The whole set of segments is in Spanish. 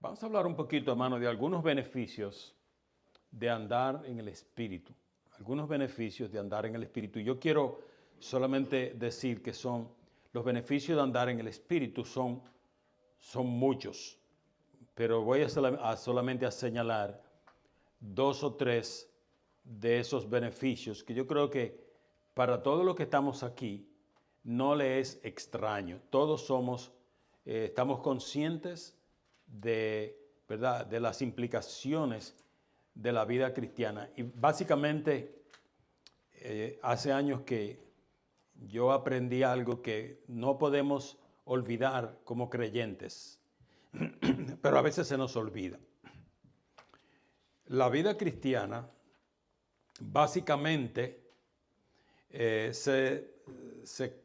Vamos a hablar un poquito, hermano, de algunos beneficios de andar en el Espíritu. Algunos beneficios de andar en el Espíritu. Yo quiero solamente decir que los beneficios de andar en el Espíritu son muchos, pero voy solamente a señalar 2 o 3 de esos beneficios que yo creo que para todos los que estamos aquí no le es extraño. Todos estamos conscientes de, ¿verdad?, de las implicaciones de la vida cristiana. Y básicamente, hace años que yo aprendí algo que no podemos olvidar como creyentes, pero a veces se nos olvida. La vida cristiana básicamente se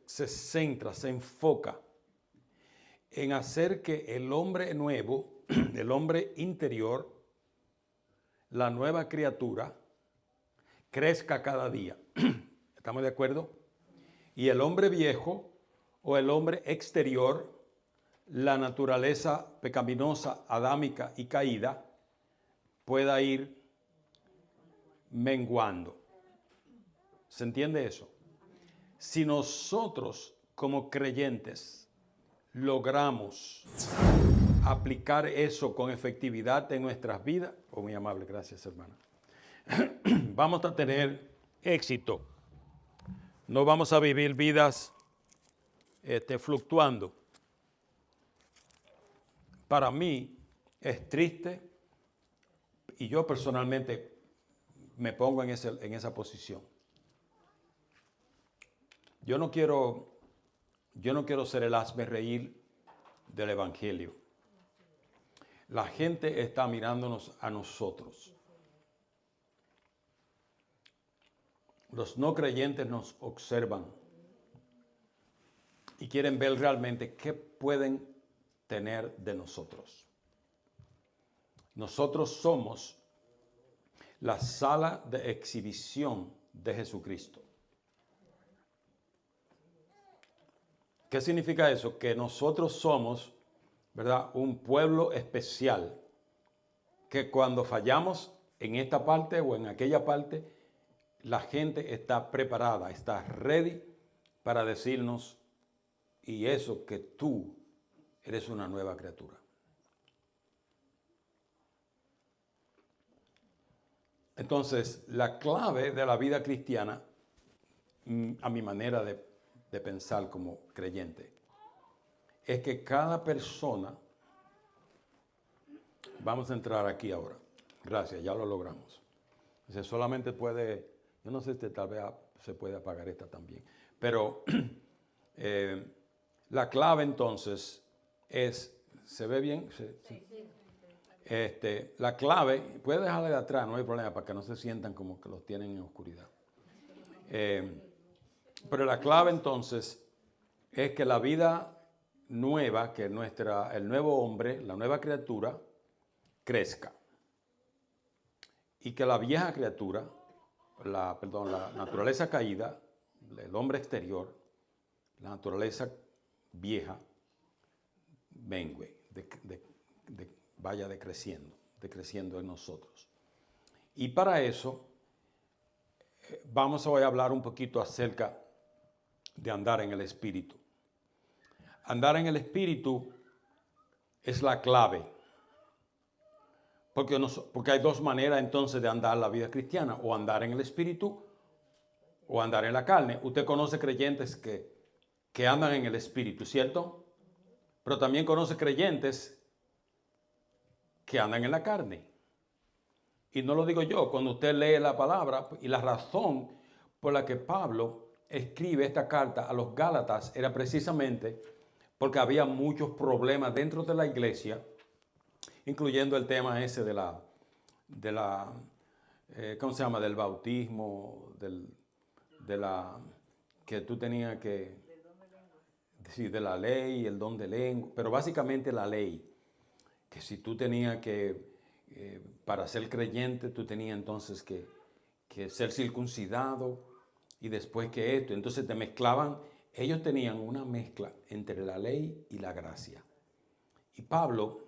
centra, se enfoca en hacer que el hombre nuevo, el hombre interior, la nueva criatura, crezca cada día. ¿Estamos de acuerdo? Y el hombre viejo o el hombre exterior, la naturaleza pecaminosa, adámica y caída, pueda ir menguando. ¿Se entiende eso? Si nosotros como creyentes logramos aplicar eso con efectividad en nuestras vidas, muy amable, gracias hermana, vamos a tener éxito. No vamos a vivir vidas fluctuando. Para mí es triste y yo personalmente me pongo en esa posición. Yo no quiero ser el hazmerreír del Evangelio. La gente está mirándonos a nosotros. Los no creyentes nos observan y quieren ver realmente qué pueden tener de nosotros. Nosotros somos la sala de exhibición de Jesucristo. ¿Qué significa eso? Que nosotros somos, ¿verdad?, un pueblo especial, que cuando fallamos en esta parte o en aquella parte, la gente está preparada, está ready para decirnos, y eso que tú eres una nueva criatura. Entonces, la clave de la vida cristiana, a mi manera de pensar como creyente, es que cada persona, vamos a entrar aquí ahora, gracias, ya lo logramos. Entonces, solamente yo no sé si tal vez se puede apagar esta también, pero la clave entonces es, ¿se ve bien? Sí. La clave, puede dejarla de atrás, no hay problema, para que no se sientan como que los tienen en oscuridad. Pero la clave entonces es que la vida nueva, que el nuevo hombre, la nueva criatura, crezca. Y que la vieja criatura, la naturaleza caída, el hombre exterior, la naturaleza vieja, mengue, vaya decreciendo en nosotros. Y para eso vamos hoy a hablar un poquito acerca de andar en el Espíritu. Andar en el Espíritu es la clave. Porque hay dos maneras entonces de andar la vida cristiana, o andar en el Espíritu o andar en la carne. Usted conoce creyentes que andan en el Espíritu, ¿cierto? Pero también conoce creyentes que andan en la carne. Y no lo digo yo, cuando usted lee la palabra, y la razón por la que Pablo escribe esta carta a los Gálatas era precisamente porque había muchos problemas dentro de la iglesia, incluyendo el tema ese ¿cómo se llama? Del bautismo, que tú tenías que decir, de la ley, el don de lengua, pero básicamente la ley, que si tú tenías para ser creyente, tú tenías entonces que ser circuncidado, y después que esto, entonces te mezclaban, ellos tenían una mezcla entre la ley y la gracia. Y Pablo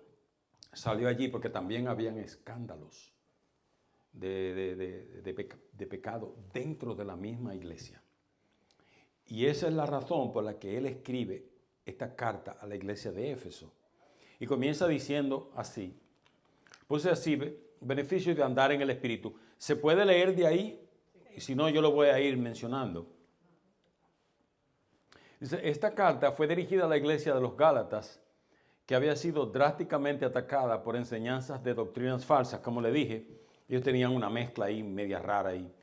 salió allí porque también habían escándalos de pecado dentro de la misma iglesia. Y esa es la razón por la que él escribe esta carta a la iglesia de Éfeso. Y comienza diciendo así, puse así, beneficios de andar en el Espíritu. ¿Se puede leer de ahí? Y si no, yo lo voy a ir mencionando. Dice, esta carta fue dirigida a la iglesia de los Gálatas, que había sido drásticamente atacada por enseñanzas de doctrinas falsas. Como le dije, ellos tenían una mezcla ahí media rara ahí.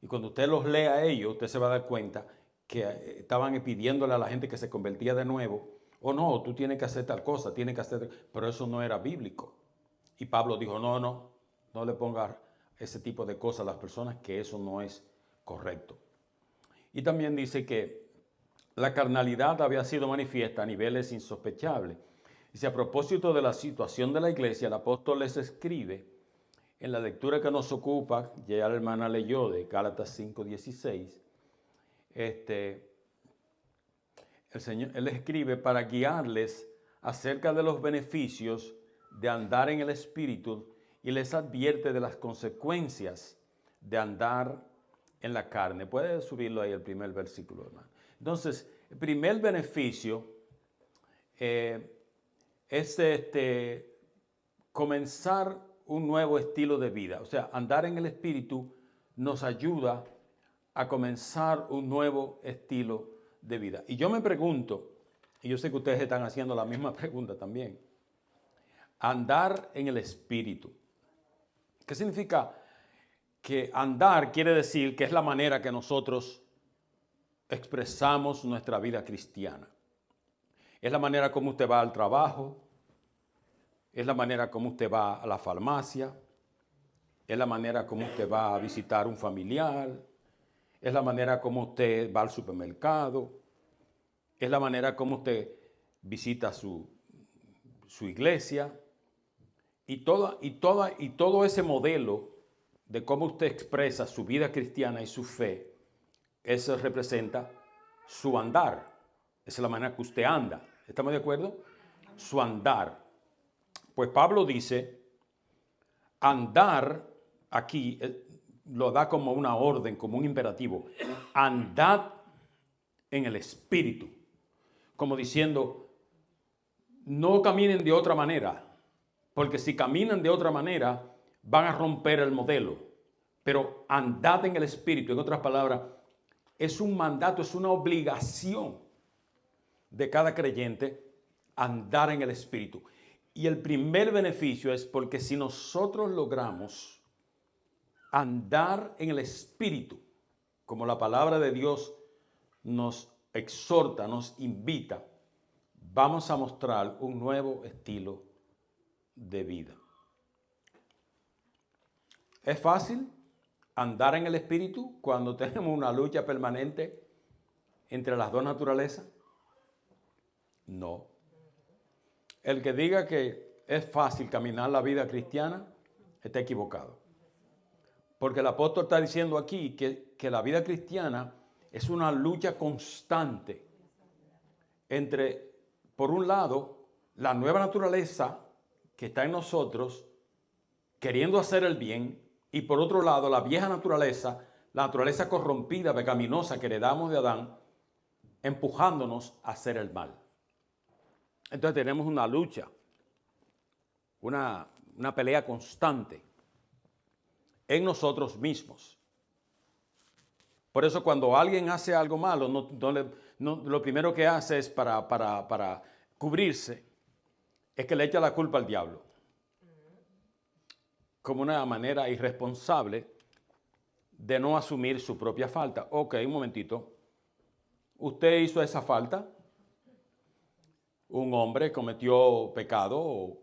Y cuando usted los lee a ellos, usted se va a dar cuenta que estaban pidiéndole a la gente que se convertía de nuevo, no, tú tienes que hacer tal cosa, tienes que hacer, pero eso no era bíblico. Y Pablo dijo, no le pongas ese tipo de cosas a las personas, que eso no es correcto. Y también dice que la carnalidad había sido manifiesta a niveles insospechables. Dice, a propósito de la situación de la iglesia, el apóstol les escribe en la lectura que nos ocupa, ya la hermana leyó de Gálatas 5:16, él escribe para guiarles acerca de los beneficios de andar en el Espíritu y les advierte de las consecuencias de andar en la carne. Puede subirlo ahí el primer versículo, hermano. Entonces, el primer beneficio es comenzar un nuevo estilo de vida. O sea, andar en el Espíritu nos ayuda a comenzar un nuevo estilo de vida. Y yo me pregunto, y yo sé que ustedes están haciendo la misma pregunta también, andar en el Espíritu. ¿Qué significa? Que andar quiere decir que es la manera que nosotros expresamos nuestra vida cristiana. Es la manera como usted va al trabajo, es la manera como usted va a la farmacia, es la manera como usted va a visitar un familiar, es la manera como usted va al supermercado, es la manera como usted visita su iglesia, y todo ese modelo de cómo usted expresa su vida cristiana y su fe, eso representa su andar. Esa es la manera que usted anda. ¿Estamos de acuerdo? Su andar. Pues Pablo dice, andar aquí lo da como una orden, como un imperativo. Andad en el Espíritu. Como diciendo, no caminen de otra manera, porque si caminan de otra manera, van a romper el modelo. Pero andad en el Espíritu, en otras palabras, es un mandato, es una obligación de cada creyente andar en el Espíritu. Y el primer beneficio es porque si nosotros logramos andar en el Espíritu, como la palabra de Dios nos exhorta, nos invita, vamos a mostrar un nuevo estilo de vida. ¿Es fácil andar en el Espíritu cuando tenemos una lucha permanente entre las dos naturalezas? No. El que diga que es fácil caminar la vida cristiana está equivocado. Porque el apóstol está diciendo aquí que la vida cristiana es una lucha constante entre, por un lado, la nueva naturaleza que está en nosotros queriendo hacer el bien, y por otro lado, la vieja naturaleza, la naturaleza corrompida, pecaminosa que heredamos de Adán, empujándonos a hacer el mal. Entonces tenemos una lucha, una pelea constante en nosotros mismos. Por eso cuando alguien hace algo malo, lo primero que hace es para cubrirse, es que le echa la culpa al diablo. Como una manera irresponsable de no asumir su propia falta. Ok, un momentito. Usted hizo esa falta. Un hombre cometió pecado o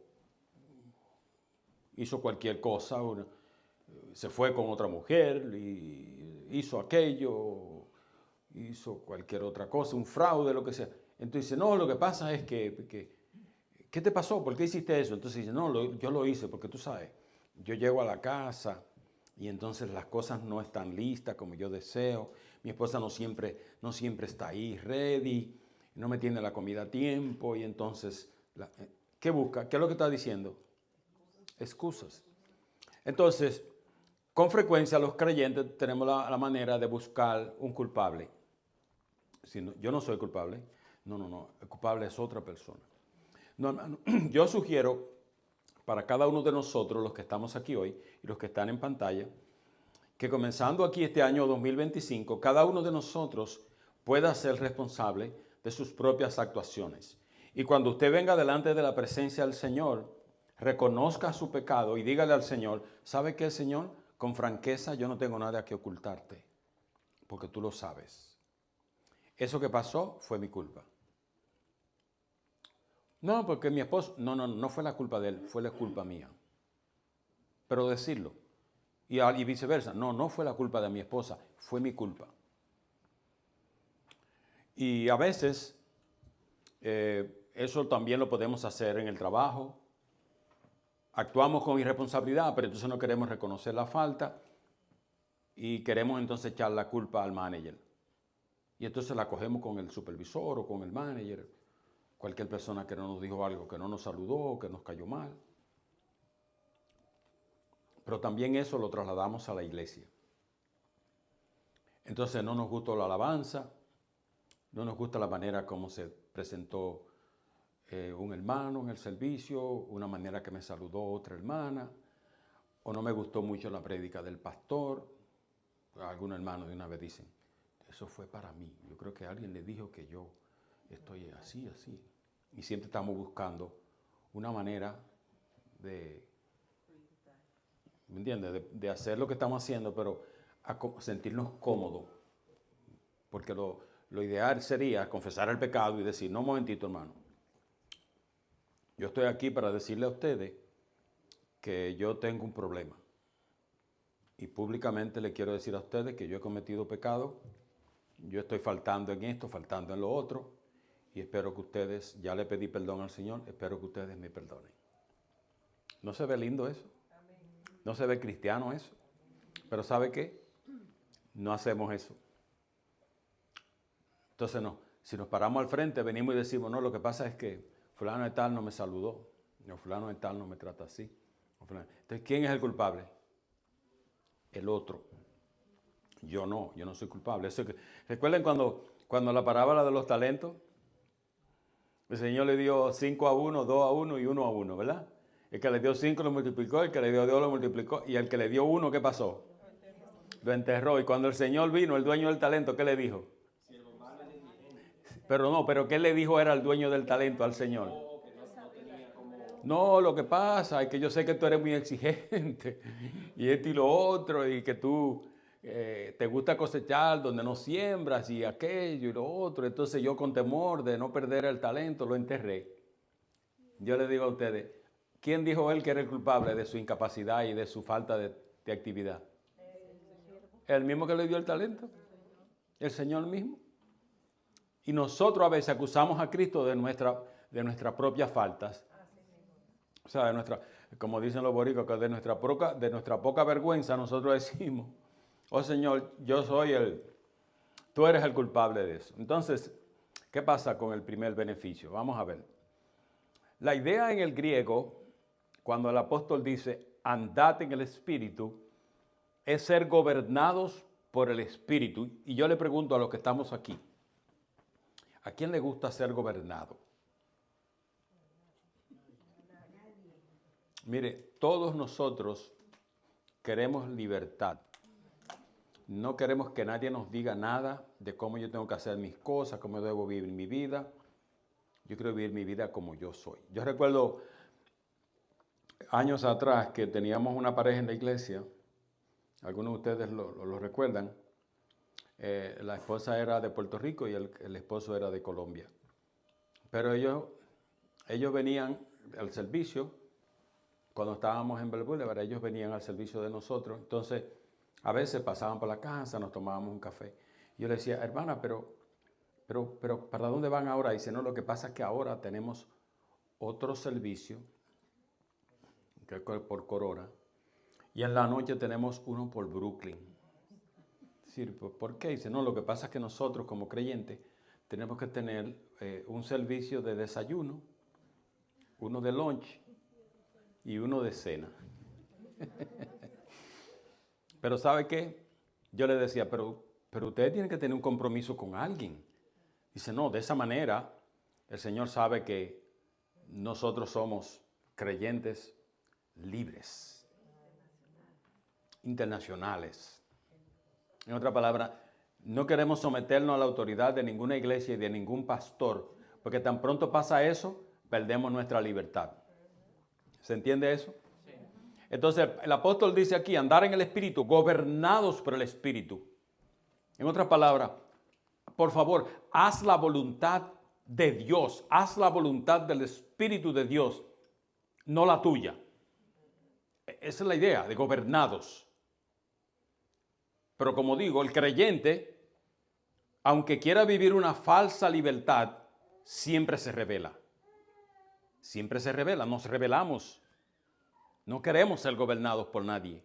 hizo cualquier cosa, se fue con otra mujer y hizo aquello, hizo cualquier otra cosa, un fraude, lo que sea. Entonces dice, no, lo que pasa es que ¿qué te pasó? ¿Por qué hiciste eso? Entonces dice, no, yo lo hice porque tú sabes, yo llego a la casa y entonces las cosas no están listas como yo deseo. Mi esposa no siempre está ahí ready, no me tiene la comida a tiempo y entonces, ¿qué busca? ¿Qué es lo que está diciendo? excusas. Entonces, con frecuencia los creyentes tenemos la manera de buscar un culpable. Si no, yo no soy culpable. No. El culpable es otra persona. No, hermano. Yo sugiero para cada uno de nosotros, los que estamos aquí hoy y los que están en pantalla, que comenzando aquí este año 2025, cada uno de nosotros pueda ser responsable de sus propias actuaciones. Y cuando usted venga delante de la presencia del Señor, reconozca su pecado y dígale al Señor, ¿sabe qué, Señor? Con franqueza yo no tengo nada que ocultarte, porque tú lo sabes. Eso que pasó fue mi culpa. No, porque mi esposo, no fue la culpa de él, fue la culpa mía. Pero decirlo. Y viceversa, no fue la culpa de mi esposa, fue mi culpa. Y a veces eso también lo podemos hacer en el trabajo. Actuamos con irresponsabilidad, pero entonces no queremos reconocer la falta y queremos entonces echar la culpa al manager. Y entonces la cogemos con el supervisor o con el manager, cualquier persona que no nos dijo algo, que no nos saludó, que nos cayó mal. Pero también eso lo trasladamos a la iglesia. Entonces no nos gustó la alabanza, no nos gusta la manera como se presentó un hermano en el servicio, una manera que me saludó otra hermana, o no me gustó mucho la prédica del pastor. Algunos hermanos de una vez dicen, eso fue para mí. Yo creo que alguien le dijo que yo estoy así. Y siempre estamos buscando una manera de, ¿me entiendes? De hacer lo que estamos haciendo, pero a sentirnos cómodos. Porque lo ideal sería confesar el pecado y decir, no, un momentito, hermano. Yo estoy aquí para decirle a ustedes que yo tengo un problema. Y públicamente le quiero decir a ustedes que yo he cometido pecado. Yo estoy faltando en esto, faltando en lo otro. Y espero que ustedes, ya le pedí perdón al Señor, espero que ustedes me perdonen. ¿No se ve lindo eso? ¿No se ve cristiano eso? Pero ¿sabe qué? No hacemos eso. Entonces no, si nos paramos al frente, venimos y decimos, no, lo que pasa es que fulano de tal no me saludó, o fulano de tal no me trata así. Entonces, ¿quién es el culpable? El otro. Yo no soy culpable. ¿Recuerden cuando la parábola de los talentos? El Señor le dio 5 a 1, 2 a 1 y 1 a 1, ¿verdad? El que le dio 5 lo multiplicó, el que le dio 2 lo multiplicó, y el que le dio 1, ¿qué pasó? Lo enterró. Y cuando el Señor vino, el dueño del talento, ¿qué le dijo? Pero ¿qué le dijo era el dueño del talento al Señor? No, lo que pasa es que yo sé que tú eres muy exigente, y esto y lo otro, y que tú te gusta cosechar donde no siembras, y aquello y lo otro. Entonces yo, con temor de no perder el talento, lo enterré. Yo le digo a ustedes, ¿quién dijo él que era el culpable de su incapacidad y de su falta de actividad? El mismo que le dio el talento, el Señor mismo. Y nosotros a veces acusamos a Cristo de nuestras propias faltas. O sea, como dicen los boricos, que de nuestra poca vergüenza nosotros decimos, oh Señor, tú eres el culpable de eso. Entonces, ¿qué pasa con el primer beneficio? Vamos a ver. La idea en el griego, cuando el apóstol dice, andad en el Espíritu, es ser gobernados por el Espíritu. Y yo le pregunto a los que estamos aquí, ¿a quién le gusta ser gobernado? Mire, todos nosotros queremos libertad. No queremos que nadie nos diga nada de cómo yo tengo que hacer mis cosas, cómo debo vivir mi vida. Yo quiero vivir mi vida como yo soy. Yo recuerdo años atrás que teníamos una pareja en la iglesia. Algunos de ustedes lo recuerdan. La esposa era de Puerto Rico y el esposo era de Colombia. Pero ellos venían al servicio, cuando estábamos en Belboulevard, ellos venían al servicio de nosotros. Entonces, a veces pasaban por la casa, nos tomábamos un café. Yo le decía, hermana, pero ¿para dónde van ahora? Dice, no, lo que pasa es que ahora tenemos otro servicio, que es por Corona, y en la noche tenemos uno por Brooklyn. Es decir, ¿por qué? Dice, no, lo que pasa es que nosotros como creyentes tenemos que tener un servicio de desayuno, uno de lunch y uno de cena. Pero ¿sabe qué? Yo le decía, pero usted tiene que tener un compromiso con alguien. Dice, no, de esa manera el Señor sabe que nosotros somos creyentes libres, internacionales. En otra palabra, no queremos someternos a la autoridad de ninguna iglesia y de ningún pastor, porque tan pronto pasa eso, perdemos nuestra libertad. ¿Se entiende eso? Sí. Entonces, el apóstol dice aquí, andar en el Espíritu, gobernados por el Espíritu. En otras palabras, por favor, haz la voluntad de Dios, haz la voluntad del Espíritu de Dios, no la tuya. Esa es la idea de gobernados. Pero como digo, el creyente, aunque quiera vivir una falsa libertad, siempre se rebela. Siempre se rebela, nos rebelamos. No queremos ser gobernados por nadie.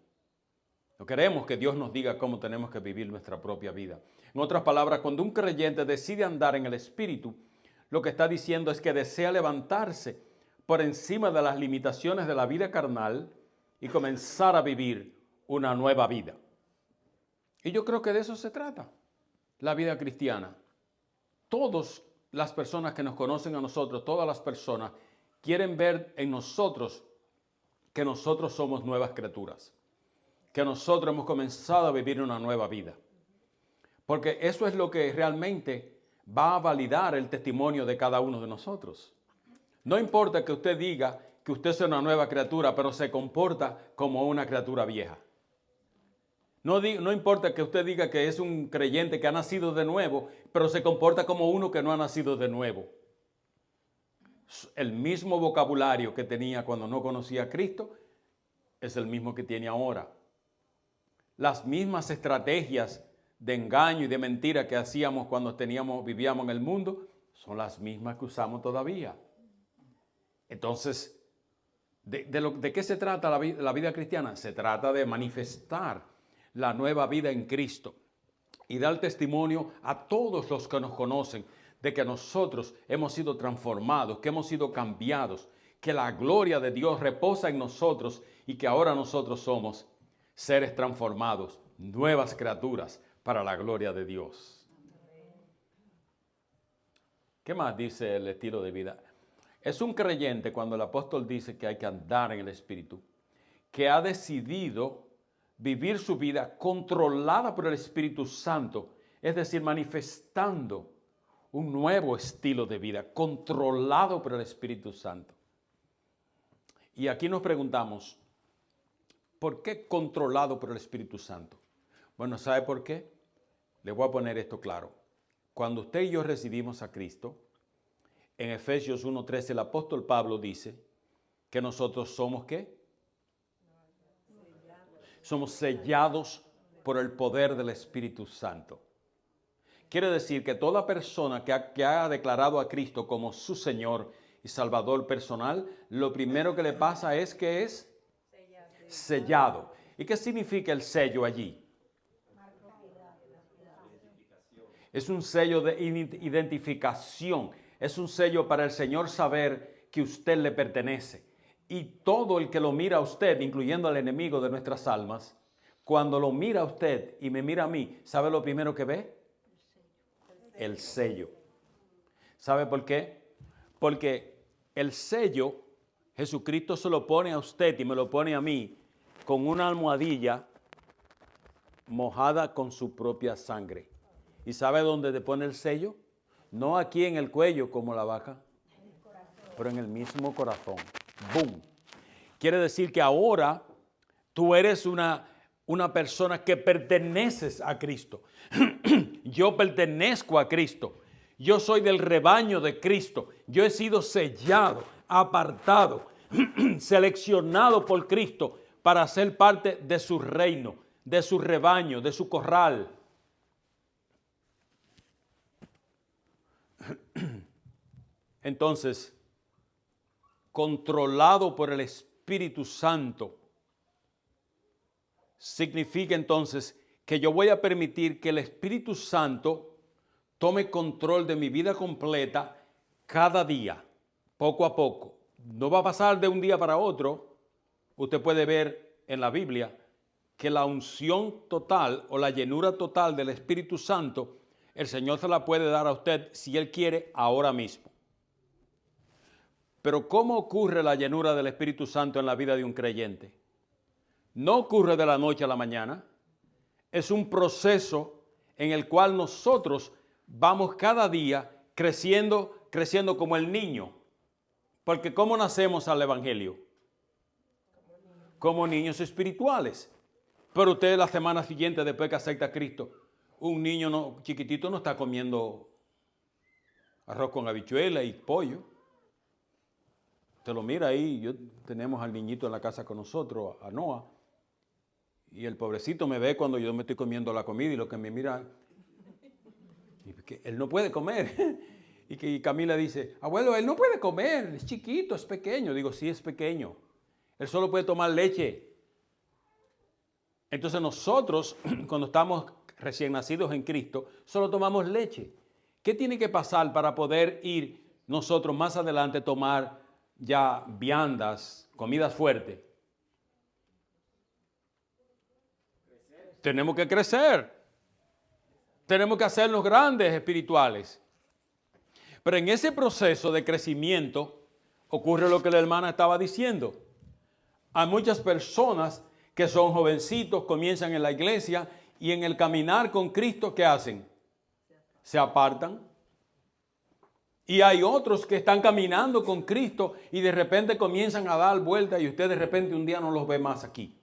No queremos que Dios nos diga cómo tenemos que vivir nuestra propia vida. En otras palabras, cuando un creyente decide andar en el Espíritu, lo que está diciendo es que desea levantarse por encima de las limitaciones de la vida carnal y comenzar a vivir una nueva vida. Y yo creo que de eso se trata, la vida cristiana. Todas las personas que nos conocen a nosotros, todas las personas, quieren ver en nosotros que nosotros somos nuevas criaturas, que nosotros hemos comenzado a vivir una nueva vida. Porque eso es lo que realmente va a validar el testimonio de cada uno de nosotros. No importa que usted diga que usted es una nueva criatura, pero se comporta como una criatura vieja. No importa que usted diga que es un creyente que ha nacido de nuevo, pero se comporta como uno que no ha nacido de nuevo. El mismo vocabulario que tenía cuando no conocía a Cristo es el mismo que tiene ahora. Las mismas estrategias de engaño y de mentira que hacíamos cuando vivíamos en el mundo son las mismas que usamos todavía. Entonces, ¿de qué se trata la vida cristiana? Se trata de manifestar la nueva vida en Cristo y dar testimonio a todos los que nos conocen de que nosotros hemos sido transformados, que hemos sido cambiados, que la gloria de Dios reposa en nosotros y que ahora nosotros somos seres transformados, nuevas criaturas para la gloria de Dios. ¿Qué más dice el estilo de vida? Es un creyente cuando el apóstol dice que hay que andar en el Espíritu, que ha decidido vivir su vida controlada por el Espíritu Santo, es decir, manifestando un nuevo estilo de vida, controlado por el Espíritu Santo. Y aquí nos preguntamos, ¿por qué controlado por el Espíritu Santo? Bueno, ¿sabe por qué? Le voy a poner esto claro. Cuando usted y yo recibimos a Cristo, en Efesios 1:13 el apóstol Pablo dice que nosotros somos ¿qué? Somos sellados por el poder del Espíritu Santo. Quiere decir que toda persona que ha declarado a Cristo como su Señor y Salvador personal, lo primero que le pasa es que es sellado. ¿Y qué significa el sello allí? Es un sello de identificación. Es un sello para el Señor saber que usted le pertenece. Y todo el que lo mira a usted, incluyendo al enemigo de nuestras almas, cuando lo mira a usted y me mira a mí, ¿sabe lo primero que ve? El sello. ¿Sabe por qué? Porque el sello, Jesucristo se lo pone a usted y me lo pone a mí con una almohadilla mojada con su propia sangre. ¿Y sabe dónde te pone el sello? No aquí en el cuello como la vaca, pero en el mismo corazón. ¡Bum! Quiere decir que ahora tú eres una persona que perteneces a Cristo. Yo pertenezco a Cristo. Yo soy del rebaño de Cristo. Yo he sido sellado, apartado, seleccionado por Cristo para ser parte de su reino, de su rebaño, de su corral. Entonces, controlado por el Espíritu Santo, significa entonces que yo voy a permitir que el Espíritu Santo tome control de mi vida completa cada día, poco a poco. No va a pasar de un día para otro, usted puede ver en la Biblia que la unción total o la llenura total del Espíritu Santo, el Señor se la puede dar a usted si Él quiere ahora mismo. Pero ¿cómo ocurre la llenura del Espíritu Santo en la vida de un creyente? No ocurre de la noche a la mañana. Es un proceso en el cual nosotros vamos cada día creciendo como el niño. Porque ¿cómo nacemos al Evangelio? Como niños espirituales. Pero usted la semana siguiente, después que acepta a Cristo, un niño chiquitito no está comiendo arroz con habichuela y pollo. Usted lo mira ahí, tenemos al niñito en la casa con nosotros, a Noah, y el pobrecito me ve cuando yo me estoy comiendo la comida y lo que me mira, y que él no puede comer. Y Camila dice, abuelo, él no puede comer, es chiquito, es pequeño. Digo, sí, es pequeño. Él solo puede tomar leche. Entonces nosotros, cuando estamos recién nacidos en Cristo, solo tomamos leche. ¿Qué tiene que pasar para poder ir nosotros más adelante a tomar ya viandas, comidas fuertes? Tenemos que crecer. Tenemos que hacernos grandes espirituales. Pero en ese proceso de crecimiento ocurre lo que la hermana estaba diciendo. Hay muchas personas que son jovencitos, comienzan en la iglesia y en el caminar con Cristo, ¿qué hacen? Se apartan. Y hay otros que están caminando con Cristo y de repente comienzan a dar vueltas y usted de repente un día no los ve más aquí.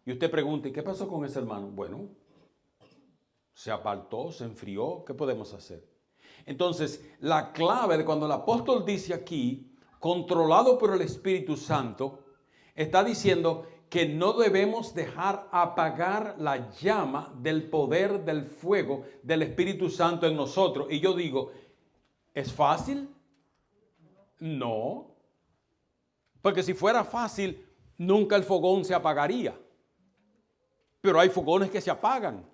Y usted pregunta, ¿y qué pasó con ese hermano? Bueno, se apartó, se enfrió, ¿qué podemos hacer? Entonces, la clave de cuando el apóstol dice aquí, controlado por el Espíritu Santo, está diciendo que no debemos dejar apagar la llama del poder del fuego del Espíritu Santo en nosotros. Y yo digo, ¿es fácil? No. Porque si fuera fácil, nunca el fogón se apagaría. Pero hay fogones que se apagan.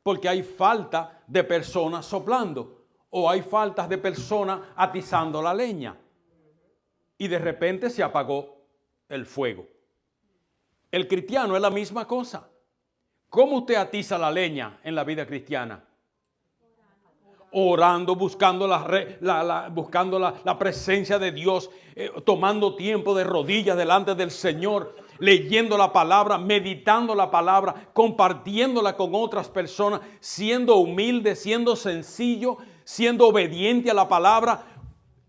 Porque hay falta de personas soplando. O hay faltas de personas atizando la leña. Y de repente se apagó el fuego. El cristiano es la misma cosa. ¿Cómo usted atiza la leña en la vida cristiana? Orando, buscando la presencia de Dios, tomando tiempo de rodillas delante del Señor, leyendo la palabra, meditando la palabra, compartiéndola con otras personas, siendo humilde, siendo sencillo, siendo obediente a la palabra.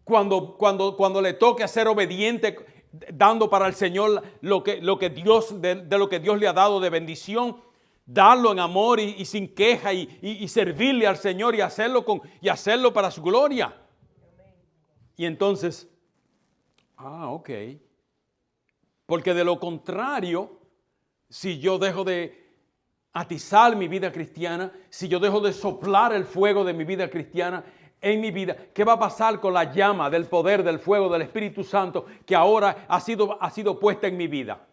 Cuando le toque ser obediente, dando para el Señor lo que Dios le ha dado de bendición, darlo en amor y sin queja y servirle al Señor y hacerlo para su gloria. Y entonces, ok. Porque de lo contrario, si yo dejo de atizar mi vida cristiana, si yo dejo de soplar el fuego de mi vida cristiana en mi vida, ¿qué va a pasar con la llama del poder del fuego del Espíritu Santo que ahora ha sido puesta en mi vida?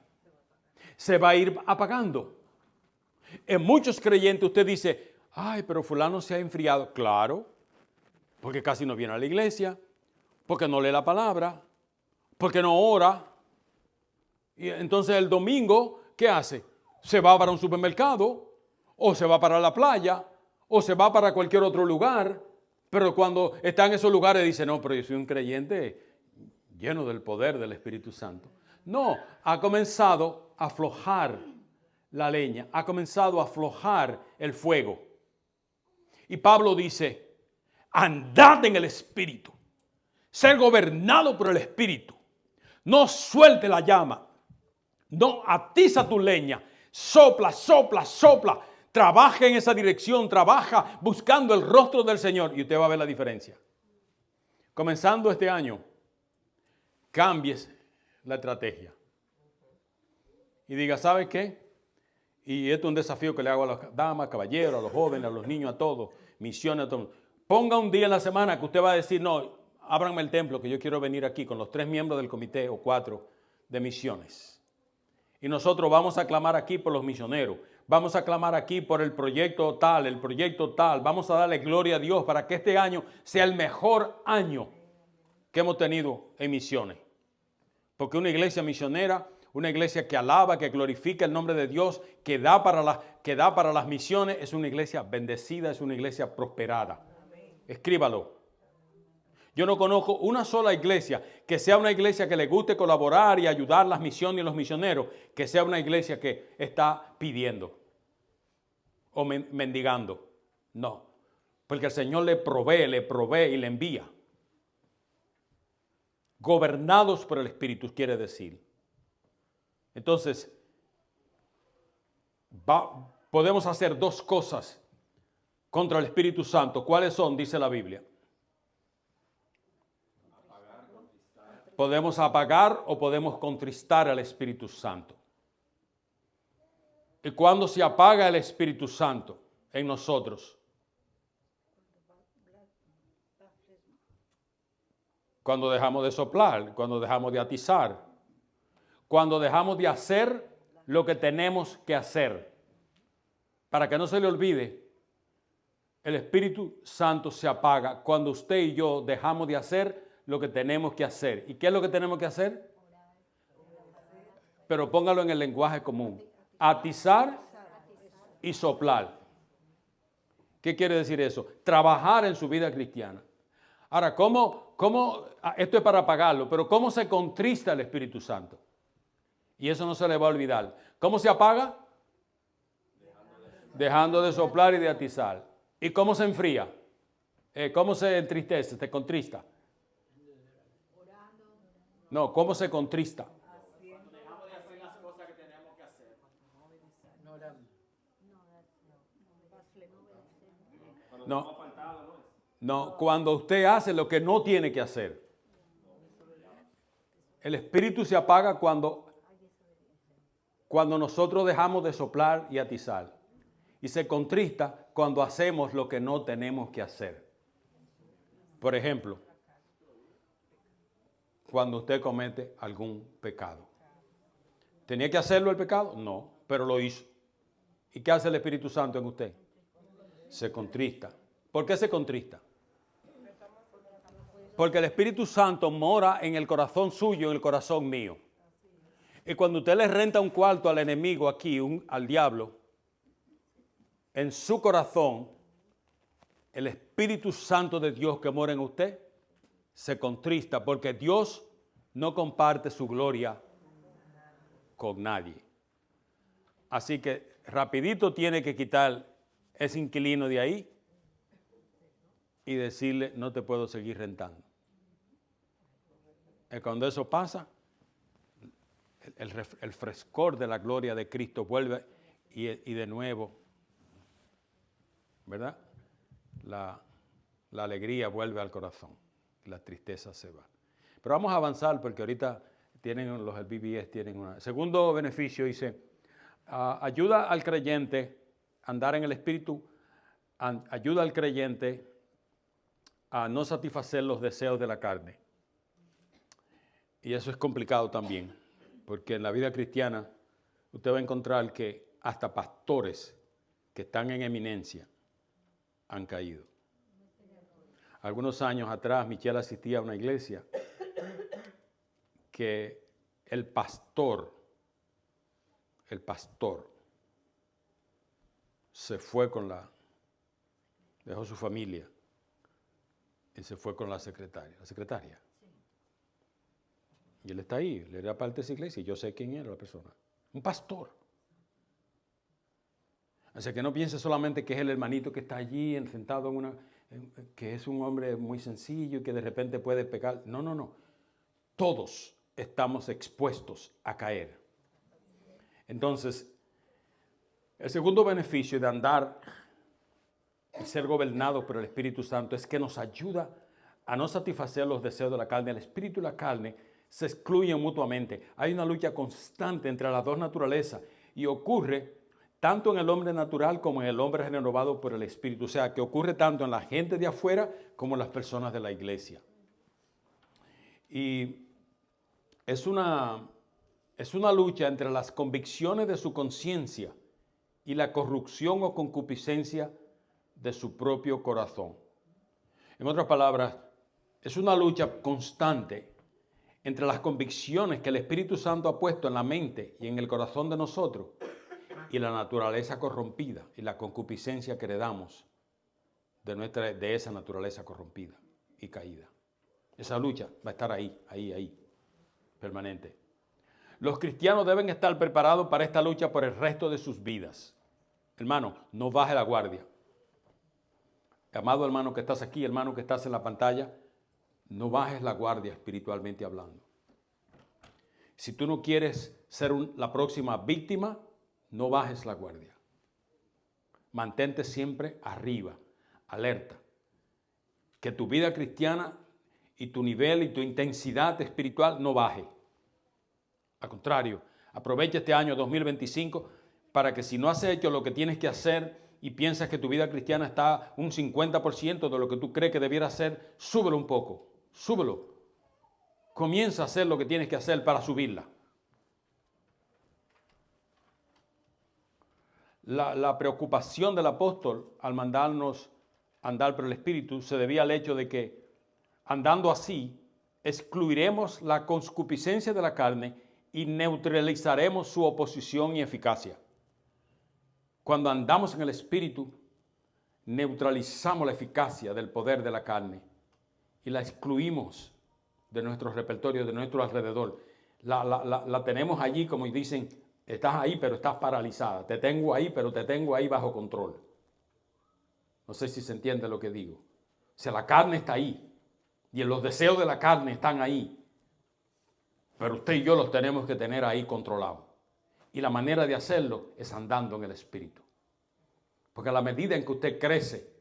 Se va a ir apagando. En muchos creyentes usted dice, ay, pero fulano se ha enfriado. Claro, porque casi no viene a la iglesia, porque no lee la palabra, porque no ora. Y entonces el domingo, ¿qué hace? Se va para un supermercado, o se va para la playa, o se va para cualquier otro lugar. Pero cuando está en esos lugares dice, no, pero yo soy un creyente lleno del poder del Espíritu Santo. No, ha comenzado a aflojar la leña, ha comenzado a aflojar el fuego. Y Pablo dice, andad en el Espíritu, ser gobernado por el Espíritu. No suelte la llama, no atiza tu leña, sopla, sopla, sopla. Trabaja en esa dirección, trabaja buscando el rostro del Señor y usted va a ver la diferencia. Comenzando este año, cambies la estrategia. Y diga, ¿sabe qué? Y esto es un desafío que le hago a las damas, caballeros, a los jóvenes, a los niños, a todos, misiones, a todos. Ponga un día en la semana que usted va a decir, no, ábranme el templo que yo quiero venir aquí con los 3 miembros del comité o 4 de misiones. Y nosotros vamos a clamar aquí por los misioneros. Vamos a clamar aquí por el proyecto tal, el proyecto tal. Vamos a darle gloria a Dios para que este año sea el mejor año que hemos tenido en misiones. Porque una iglesia misionera, una iglesia que alaba, que glorifica el nombre de Dios, que da para las misiones, es una iglesia bendecida, es una iglesia prosperada. Escríbalo. Yo no conozco una sola iglesia que sea una iglesia que le guste colaborar y ayudar las misiones y los misioneros, que sea una iglesia que está pidiendo o mendigando. No, porque el Señor le provee y le envía. Gobernados por el Espíritu, quiere decir. Entonces, podemos hacer dos cosas contra el Espíritu Santo. ¿Cuáles son? Dice la Biblia. Podemos apagar o podemos contristar al Espíritu Santo. Y cuando se apaga el Espíritu Santo en nosotros, cuando dejamos de soplar, cuando dejamos de atizar, cuando dejamos de hacer lo que tenemos que hacer. Para que no se le olvide, el Espíritu Santo se apaga cuando usted y yo dejamos de hacer lo que tenemos que hacer. ¿Y qué es lo que tenemos que hacer? Pero póngalo en el lenguaje común. Atizar y soplar. ¿Qué quiere decir eso? Trabajar en su vida cristiana. Ahora, ¿cómo? Esto es para apagarlo, pero ¿cómo se contrista el Espíritu Santo? Y eso no se le va a olvidar. ¿Cómo se apaga? Dejando de soplar y de atizar. ¿Y cómo se enfría? ¿Cómo se entristece? ¿Se contrista? No, ¿cómo se contrista? Cuando dejamos de hacer las cosas que tenemos que hacer. No, cuando usted hace lo que no tiene que hacer. El Espíritu se apaga cuando nosotros dejamos de soplar y atizar. Y se contrista cuando hacemos lo que no tenemos que hacer. Por ejemplo, cuando usted comete algún pecado. ¿Tenía que hacerlo el pecado? No, pero lo hizo. ¿Y qué hace el Espíritu Santo en usted? Se contrista. ¿Por qué se contrista? Porque el Espíritu Santo mora en el corazón suyo, en el corazón mío. Y cuando usted le renta un cuarto al enemigo aquí, al diablo, en su corazón, el Espíritu Santo de Dios que mora en usted, se contrista porque Dios no comparte su gloria con nadie. Así que rapidito tiene que quitar ese inquilino de ahí y decirle, no te puedo seguir rentando. Y cuando eso pasa, el frescor de la gloria de Cristo vuelve y de nuevo, ¿verdad? La alegría vuelve al corazón. La tristeza se va. Pero vamos a avanzar porque ahorita los BBS tienen una. Segundo beneficio dice, ayuda al creyente a andar en el Espíritu, ayuda al creyente a no satisfacer los deseos de la carne. Y eso es complicado también, porque en la vida cristiana usted va a encontrar que hasta pastores que están en eminencia han caído. Algunos años atrás, Michelle asistía a una iglesia que el pastor se fue dejó su familia y se fue con la secretaria. Y él está ahí, él era parte de esa iglesia y yo sé quién era la persona. Un pastor. Así que no piense solamente que es el hermanito que está allí sentado que es un hombre muy sencillo y que de repente puede pecar. No. Todos estamos expuestos a caer. Entonces, el segundo beneficio de andar y ser gobernados por el Espíritu Santo es que nos ayuda a no satisfacer los deseos de la carne. El espíritu y la carne se excluyen mutuamente. Hay una lucha constante entre las dos naturalezas y ocurre tanto en el hombre natural como en el hombre renovado por el Espíritu. O sea, que ocurre tanto en la gente de afuera como en las personas de la iglesia. Y es una lucha entre las convicciones de su conciencia y la corrupción o concupiscencia de su propio corazón. En otras palabras, es una lucha constante entre las convicciones que el Espíritu Santo ha puesto en la mente y en el corazón de nosotros y la naturaleza corrompida y la concupiscencia que heredamos de esa naturaleza corrompida y caída. Esa lucha va a estar ahí, permanente. Los cristianos deben estar preparados para esta lucha por el resto de sus vidas. Hermano, no baje la guardia. Amado hermano que estás aquí, hermano que estás en la pantalla, no bajes la guardia espiritualmente hablando. Si tú no quieres ser la próxima víctima, no bajes la guardia. Mantente siempre arriba, alerta. Que tu vida cristiana y tu nivel y tu intensidad espiritual no baje. Al contrario, aprovecha este año 2025 para que si no has hecho lo que tienes que hacer y piensas que tu vida cristiana está un 50% de lo que tú crees que debiera ser, súbelo un poco, súbelo. Comienza a hacer lo que tienes que hacer para subirla. La preocupación del apóstol al mandarnos andar por el Espíritu se debía al hecho de que andando así excluiremos la concupiscencia de la carne y neutralizaremos su oposición y eficacia. Cuando andamos en el Espíritu, neutralizamos la eficacia del poder de la carne y la excluimos de nuestro repertorio, de nuestro alrededor. La tenemos allí, como dicen, estás ahí pero estás paralizada. Te tengo ahí, pero te tengo ahí bajo control. No sé si se entiende lo que digo. O sea, la carne está ahí y los deseos de la carne están ahí. Pero usted y yo los tenemos que tener ahí controlados. Y la manera de hacerlo es andando en el Espíritu. Porque a la medida en que usted crece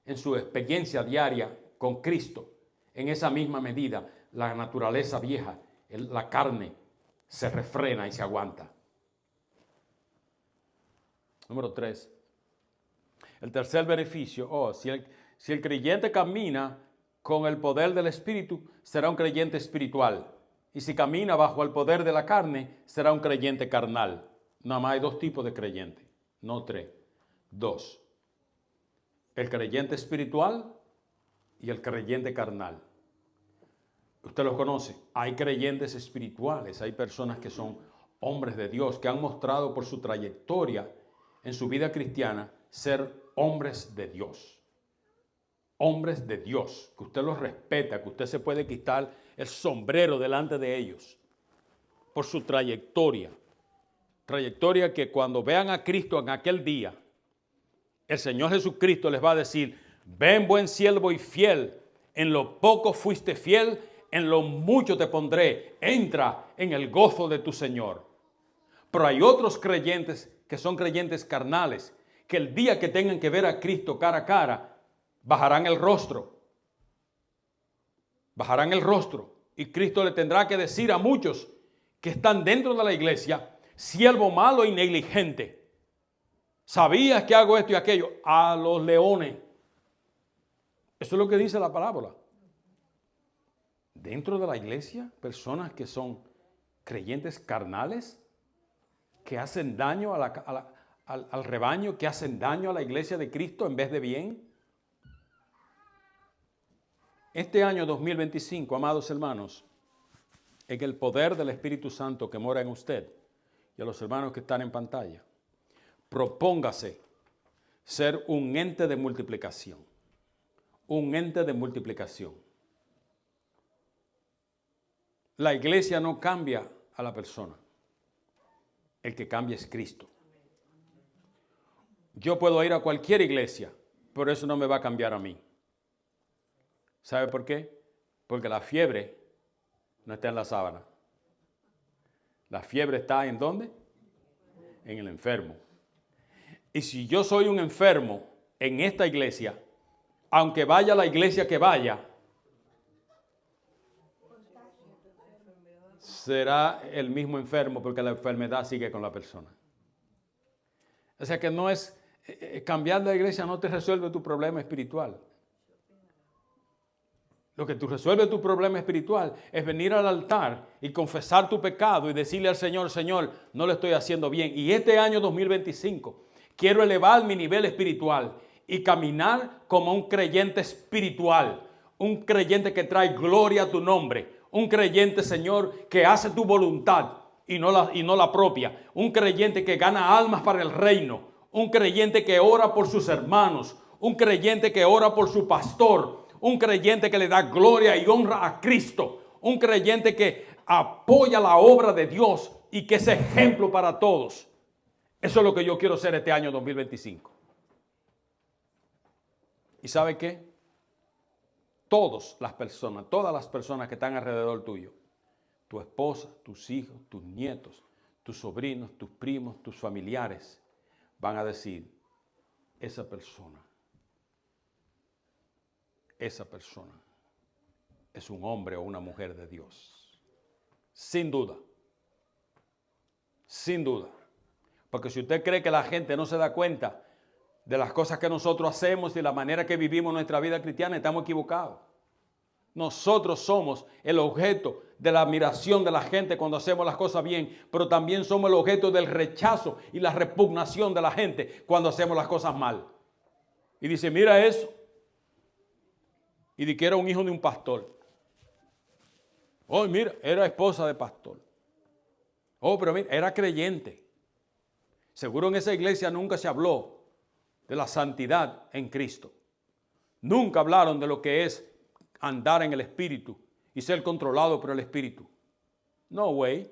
en su experiencia diaria con Cristo, en esa misma medida la naturaleza vieja, la carne, se refrena y se aguanta. Número 3. El tercer beneficio, si el creyente camina con el poder del Espíritu, será un creyente espiritual. Y si camina bajo el poder de la carne, será un creyente carnal. Nada más hay 2 tipos de creyentes, no 3. 2. El creyente espiritual y el creyente carnal. Usted los conoce. Hay creyentes espirituales, hay personas que son hombres de Dios, que han mostrado por su trayectoria en su vida cristiana ser hombres de Dios. Hombres de Dios, que usted los respeta, que usted se puede quitar el sombrero delante de ellos por su trayectoria. Trayectoria que cuando vean a Cristo en aquel día, el Señor Jesucristo les va a decir: ven, buen siervo y fiel, en lo poco fuiste fiel, en lo mucho te pondré, entra en el gozo de tu Señor. Pero hay otros creyentes que son creyentes carnales, que el día que tengan que ver a Cristo cara a cara, bajarán el rostro. Bajarán el rostro. Y Cristo le tendrá que decir a muchos que están dentro de la iglesia: siervo malo y negligente, ¿sabías que hago esto y aquello? A los leones. Eso es lo que dice la parábola. Dentro de la iglesia, personas que son creyentes carnales, que hacen daño al rebaño, que hacen daño a la iglesia de Cristo en vez de bien. Este año 2025, amados hermanos, en el poder del Espíritu Santo que mora en usted y a los hermanos que están en pantalla, propóngase ser un ente de multiplicación. Un ente de multiplicación. La iglesia no cambia a la persona. El que cambia es Cristo. Yo puedo ir a cualquier iglesia, pero eso no me va a cambiar a mí. ¿Sabe por qué? Porque la fiebre no está en la sábana. La fiebre está ¿en dónde? En el enfermo. Y si yo soy un enfermo en esta iglesia, aunque vaya a la iglesia que vaya, será el mismo enfermo porque la enfermedad sigue con la persona. O sea que no es, cambiar la iglesia no te resuelve tu problema espiritual. Lo que tú resuelve tu problema espiritual es venir al altar y confesar tu pecado y decirle al Señor: Señor, no lo estoy haciendo bien. Y este año 2025 quiero elevar mi nivel espiritual y caminar como un creyente espiritual, un creyente que trae gloria a tu nombre, Un creyente, Señor, que hace tu voluntad y no la propia. Un creyente que gana almas para el reino. Un creyente que ora por sus hermanos. Un creyente que ora por su pastor. Un creyente que le da gloria y honra a Cristo. Un creyente que apoya la obra de Dios y que es ejemplo para todos. Eso es lo que yo quiero ser este año 2025. ¿Y sabe qué? Todas las personas que están alrededor tuyo, tu esposa, tus hijos, tus nietos, tus sobrinos, tus primos, tus familiares, van a decir, esa persona es un hombre o una mujer de Dios. Sin duda. Sin duda. Porque si usted cree que la gente no se da cuenta de las cosas que nosotros hacemos y de la manera que vivimos nuestra vida cristiana, estamos equivocados. Nosotros somos el objeto de la admiración de la gente cuando hacemos las cosas bien, pero también somos el objeto del rechazo y la repugnación de la gente cuando hacemos las cosas mal. Y dice, mira eso. Y di que era un hijo de un pastor. Oh, mira, era esposa de pastor. Oh, pero mira, era creyente. Seguro en esa iglesia nunca se habló de la santidad en Cristo. Nunca hablaron de lo que es andar en el Espíritu y ser controlado por el Espíritu. No way.